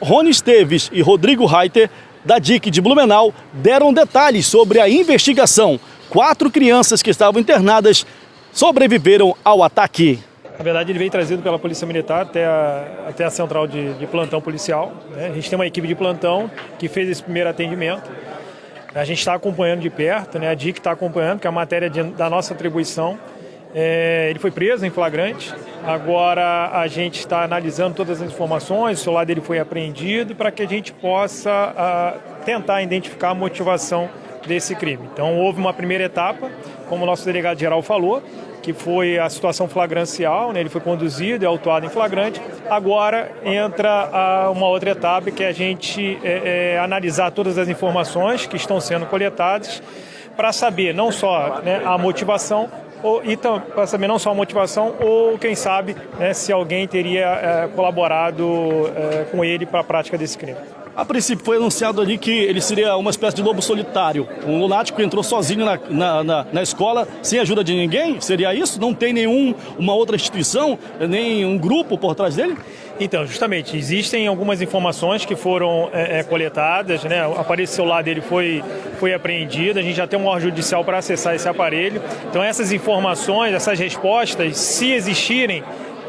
Rony Esteves e Rodrigo Reiter, da DIC de Blumenau, deram detalhes sobre a investigação. 4 crianças que estavam internadas sobreviveram ao ataque. Na verdade, ele veio trazido pela Polícia Militar até a central de plantão policial, né? A gente tem uma equipe de plantão que fez esse primeiro atendimento. A gente está acompanhando de perto, né? A DIC está acompanhando, que é a matéria da nossa atribuição. Ele foi preso em flagrante. Agora a gente está analisando todas as informações, o celular dele foi apreendido para que a gente possa tentar identificar a motivação desse crime. Então houve uma primeira etapa, como o nosso delegado-geral falou, que foi a situação flagrancial, né? Ele foi conduzido e autuado em flagrante. Agora entra uma outra etapa, que é a gente analisar todas as informações que estão sendo coletadas para saber não só, né, a motivação, para saber não só a motivação, ou quem sabe, né, se alguém teria colaborado com ele para a prática desse crime. A princípio foi anunciado ali que ele seria uma espécie de lobo solitário. Um lunático que entrou sozinho na escola, sem ajuda de ninguém? Seria isso? Não tem uma outra instituição, nem um grupo por trás dele? Então, justamente, existem algumas informações que foram coletadas, né? O aparelho celular dele foi apreendido, a gente já tem um órgão judicial para acessar esse aparelho. Então, essas informações, essas respostas, se existirem,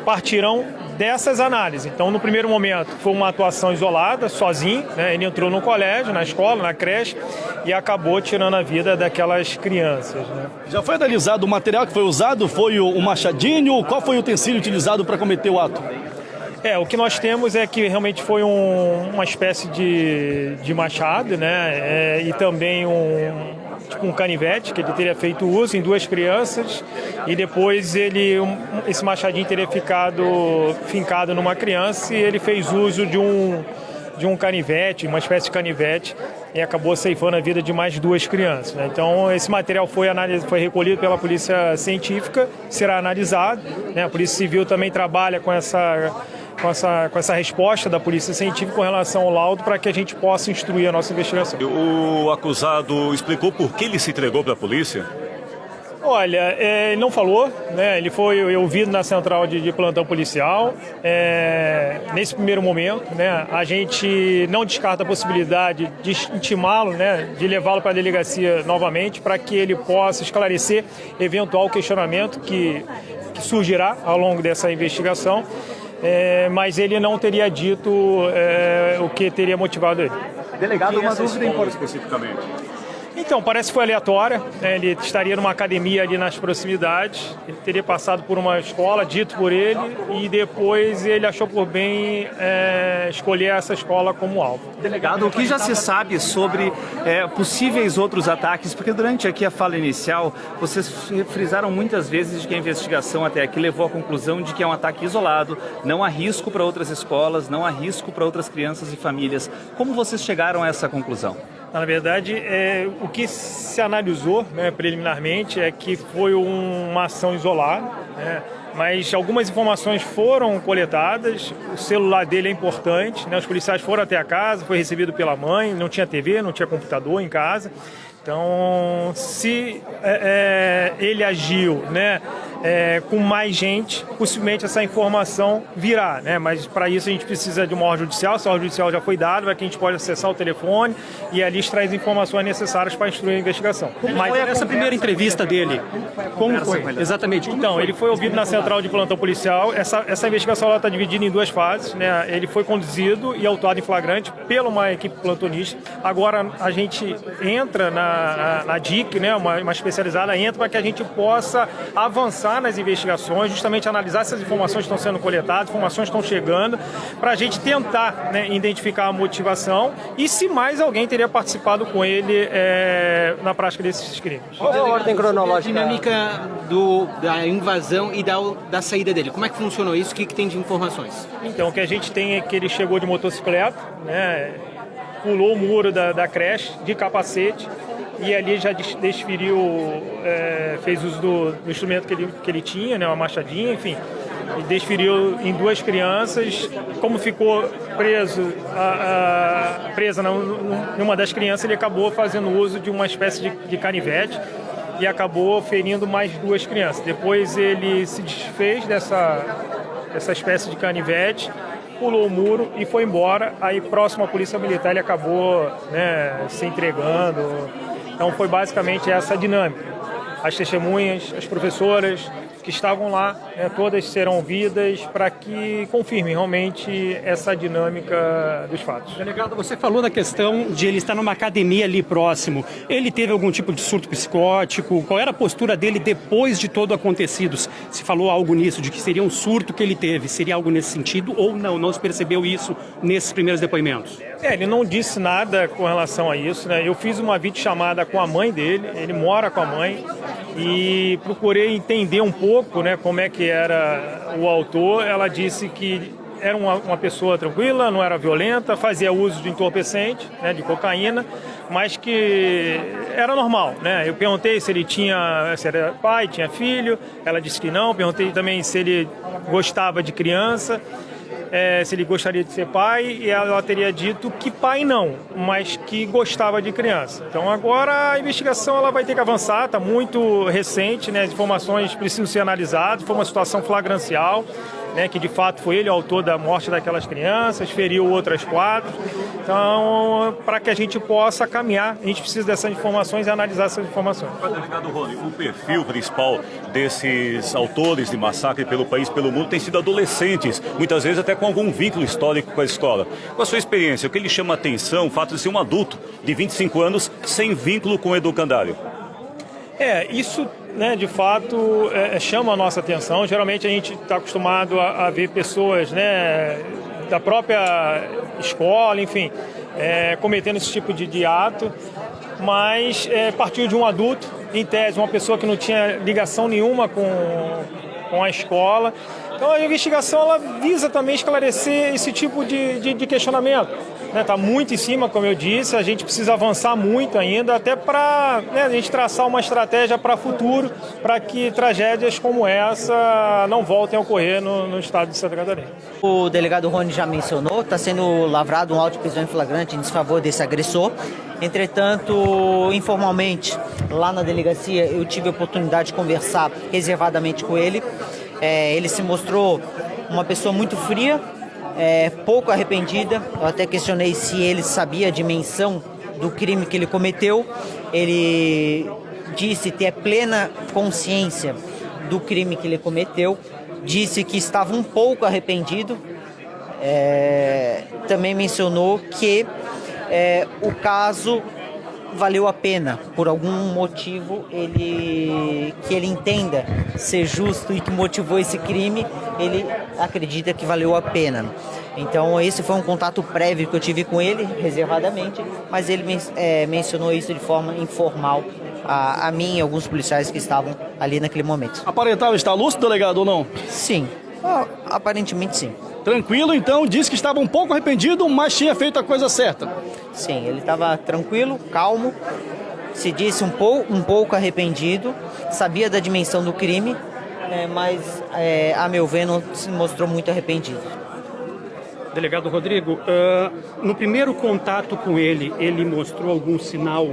partirão dessas análises. Então, no primeiro momento, foi uma atuação isolada, sozinho, né? Ele entrou no colégio, na escola, na creche e acabou tirando a vida daquelas crianças, né? Já foi analisado o material que foi usado? Foi o machadinho? Qual foi o utensílio utilizado para cometer o ato? O que nós temos é que realmente foi uma espécie de machado, né? E também um canivete, que ele teria feito uso em 2 crianças, e depois esse machadinho teria ficado fincado numa criança e ele fez uso de um canivete, uma espécie de canivete, e acabou ceifando a vida de mais 2 crianças, né? Então esse material foi recolhido pela Polícia Científica, será analisado, né? A Polícia Civil também trabalha com essa resposta da Polícia Científica com relação ao laudo para que a gente possa instruir a nossa investigação. O acusado explicou por que ele se entregou para a polícia? Olha, ele não falou, né? Ele foi ouvido na central de plantão policial. Nesse primeiro momento, né, a gente não descarta a possibilidade de intimá-lo, né, de levá-lo para a delegacia novamente para que ele possa esclarecer eventual questionamento que surgirá ao longo dessa investigação. Mas ele não teria dito o que teria motivado ele. Delegado, uma dúvida importante especificamente. Então, parece que foi aleatória, né? Ele estaria numa academia ali nas proximidades, ele teria passado por uma escola, dito por ele, e depois ele achou por bem escolher essa escola como alvo. Delegado, o que já se sabe sobre possíveis outros ataques? Porque durante aqui a fala inicial, vocês frisaram muitas vezes de que a investigação até aqui levou à conclusão de que é um ataque isolado, não há risco para outras escolas, não há risco para outras crianças e famílias. Como vocês chegaram a essa conclusão? Na verdade, o que se analisou, né, preliminarmente é que foi uma ação isolada, né, mas algumas informações foram coletadas, o celular dele é importante, né, os policiais foram até a casa, foi recebido pela mãe, não tinha TV, não tinha computador em casa. Então, se ele agiu, né, com mais gente, possivelmente essa informação virá, né? Mas para isso a gente precisa de uma ordem judicial. Essa ordem judicial já foi dada, para que a gente pode acessar o telefone e ali extrair as informações necessárias para instruir a investigação. Mas foi essa primeira entrevista dele? Como foi? Exatamente. Então, ele foi ouvido na central de plantão policial. Essa investigação está dividida em 2 fases, né? Ele foi conduzido e autuado em flagrante pela uma equipe plantonista. Agora a gente entra na DIC, né? Uma especializada, entra para que a gente possa avançar nas investigações, justamente analisar se as informações estão sendo coletadas, informações estão chegando, para a gente tentar, né, identificar a motivação e se mais alguém teria participado com ele na prática desses crimes. Qual é a ordem cronológica? A dinâmica da invasão e da saída dele. Como é que funcionou isso? O que tem de informações? Então, o que a gente tem é que ele chegou de motocicleta, né, pulou o muro da creche de capacete, e ali já desferiu, fez uso do instrumento que ele tinha, né, uma machadinha, enfim, e desferiu em 2 crianças. Como ficou presa numa das crianças, ele acabou fazendo uso de uma espécie de canivete e acabou ferindo mais 2 crianças. Depois ele se desfez dessa espécie de canivete pulou o muro e foi embora. Aí, próximo à polícia militar, ele acabou, né, se entregando. Então, foi basicamente essa dinâmica. As testemunhas, as professoras que estavam lá, né, todas serão ouvidas para que confirmem realmente essa dinâmica dos fatos. Delegado, você falou da questão de ele estar numa academia ali próximo. Ele teve algum tipo de surto psicótico? Qual era a postura dele depois de todo acontecido? Se falou algo nisso, de que seria um surto que ele teve? Seria algo nesse sentido ou não? Não se percebeu isso nesses primeiros depoimentos? Ele não disse nada com relação a isso, né? Eu fiz uma videochamada com a mãe dele, ele mora com a mãe, e procurei entender um pouco, né, como é que era o autor. Ela disse que era uma pessoa tranquila, não era violenta, fazia uso de entorpecente, né, de cocaína, mas que era normal, né? Eu perguntei se era pai, tinha filho, ela disse que não. Perguntei também se ele gostava de criança, se ele gostaria de ser pai, e ela teria dito que pai não, mas que gostava de criança. Então agora a investigação ela vai ter que avançar, está muito recente, né? As informações precisam ser analisadas. Foi uma situação flagrancial, né, que de fato foi ele o autor da morte daquelas crianças, feriu outras 4. Então, para que a gente possa caminhar, a gente precisa dessas informações e analisar essas informações. Delegado Rony, o perfil principal desses autores de massacre pelo país, pelo mundo, tem sido adolescentes, muitas vezes até com algum vínculo histórico com a escola. Com a sua experiência, o que lhe chama a atenção, o fato de ser um adulto de 25 anos sem vínculo com o educandário? Isso, né, de fato, chama a nossa atenção. Geralmente a gente está acostumado a ver pessoas, né, da própria escola, enfim, cometendo esse tipo de ato, mas partiu de um adulto, em tese, uma pessoa que não tinha ligação nenhuma com a escola. Então a investigação ela visa também esclarecer esse tipo de questionamento. Está muito em cima, como eu disse, a gente precisa avançar muito ainda, até para, né, a gente traçar uma estratégia para o futuro, para que tragédias como essa não voltem a ocorrer no estado de Santa Catarina. O delegado Rony já mencionou, está sendo lavrado um auto de prisão em flagrante em desfavor desse agressor. Entretanto, informalmente, lá na delegacia, eu tive a oportunidade de conversar reservadamente com ele. Ele se mostrou uma pessoa muito fria, pouco arrependida. Eu até questionei se ele sabia a dimensão do crime que ele cometeu. Ele disse ter plena consciência do crime que ele cometeu, disse que estava um pouco arrependido. Também mencionou que o caso valeu a pena, por algum motivo que ele entenda ser justo e que motivou esse crime, ele acredita que valeu a pena. Então esse foi um contato prévio que eu tive com ele, reservadamente, mas ele mencionou isso de forma informal a mim e alguns policiais que estavam ali naquele momento. Aparentava estar lúcido, delegado, ou não? Sim, aparentemente sim. Tranquilo, então, disse que estava um pouco arrependido, mas tinha feito a coisa certa. Sim, ele estava tranquilo, calmo, se disse um pouco arrependido, sabia da dimensão do crime, mas, a meu ver, não se mostrou muito arrependido. Delegado Rodrigo, no primeiro contato com ele mostrou algum sinal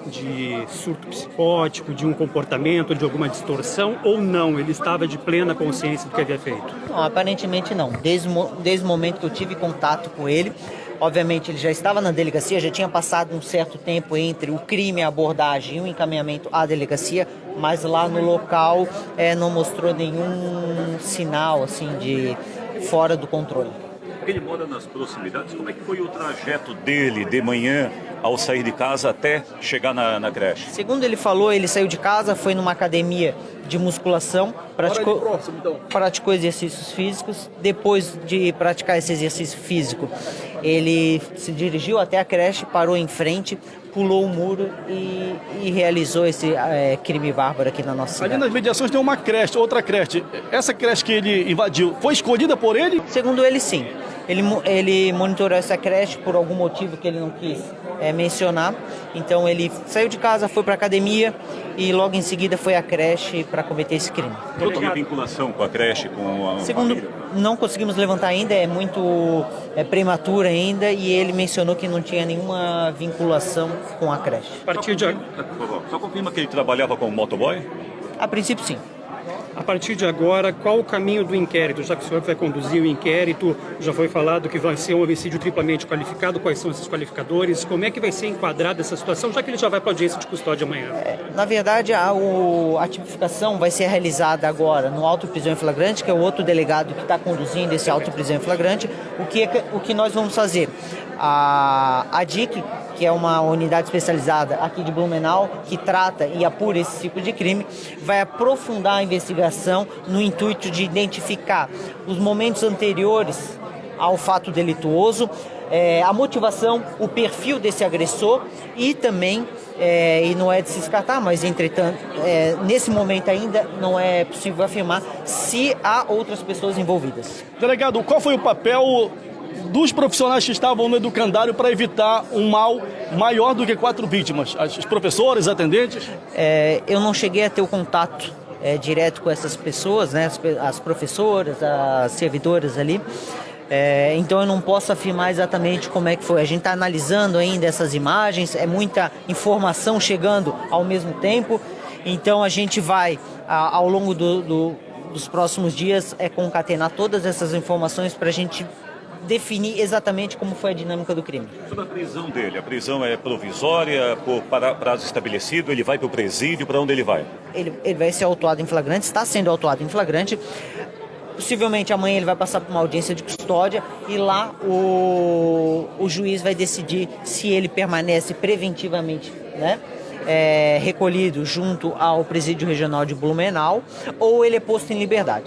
de surto psicótico, de um comportamento, de alguma distorção, ou não? Ele estava de plena consciência do que havia feito? Não, aparentemente não. Desde o momento que eu tive contato com ele, obviamente ele já estava na delegacia, já tinha passado um certo tempo entre o crime, a abordagem e o encaminhamento à delegacia, mas lá no local não mostrou nenhum sinal assim de fora do controle. Ele mora nas proximidades. Como é que foi o trajeto dele de manhã ao sair de casa até chegar na creche? Segundo ele falou, ele saiu de casa, foi numa academia de musculação, praticou exercícios físicos. Depois de praticar esse exercício físico, ele se dirigiu até a creche, parou em frente, pulou o muro e realizou esse crime bárbaro aqui na nossa cidade. Ali nas mediações tem uma creche, outra creche. Essa creche que ele invadiu foi escolhida por ele? Segundo ele, sim. Ele monitorou essa creche por algum motivo que ele não quis mencionar. Então ele saiu de casa, foi para a academia e logo em seguida foi à creche para cometer esse crime. Qual tinha vinculação com a creche, com a Segundo, família? não conseguimos levantar ainda, é muito prematuro ainda, e ele mencionou que não tinha nenhuma vinculação com a creche. Só confirma que ele trabalhava como motoboy? A princípio, sim. A partir de agora, qual o caminho do inquérito? Já que o senhor vai conduzir o inquérito, já foi falado que vai ser um homicídio triplamente qualificado, quais são esses qualificadores? Como é que vai ser enquadrada essa situação, já que ele já vai para a audiência de custódia amanhã? Na verdade, a tipificação vai ser realizada agora no auto de prisão em flagrante, que é o outro delegado que está conduzindo esse auto de prisão em flagrante. O que nós vamos fazer? A DIC, que é uma unidade especializada aqui de Blumenau, que trata e apura esse tipo de crime, vai aprofundar a investigação no intuito de identificar os momentos anteriores ao fato delituoso, a motivação, o perfil desse agressor e também, e não é de se descartar, mas entretanto, nesse momento ainda não é possível afirmar se há outras pessoas envolvidas. Delegado, qual foi o papel dos profissionais que estavam no educandário para evitar um mal maior do que 4 vítimas? Os professores, atendentes? Eu não cheguei a ter o contato direto com essas pessoas, né, as professoras, as servidoras ali. Então eu não posso afirmar exatamente como é que foi. A gente está analisando ainda essas imagens, é muita informação chegando ao mesmo tempo. Então a gente vai, ao longo dos próximos dias, concatenar todas essas informações para a gente definir exatamente como foi a dinâmica do crime. Sobre a prisão dele, a prisão é provisória, por prazo estabelecido, ele vai para o presídio, para onde ele vai? Ele vai ser autuado em flagrante, está sendo autuado em flagrante. Possivelmente amanhã ele vai passar por uma audiência de custódia e lá o juiz vai decidir se ele permanece preventivamente, né, recolhido junto ao presídio regional de Blumenau ou ele é posto em liberdade.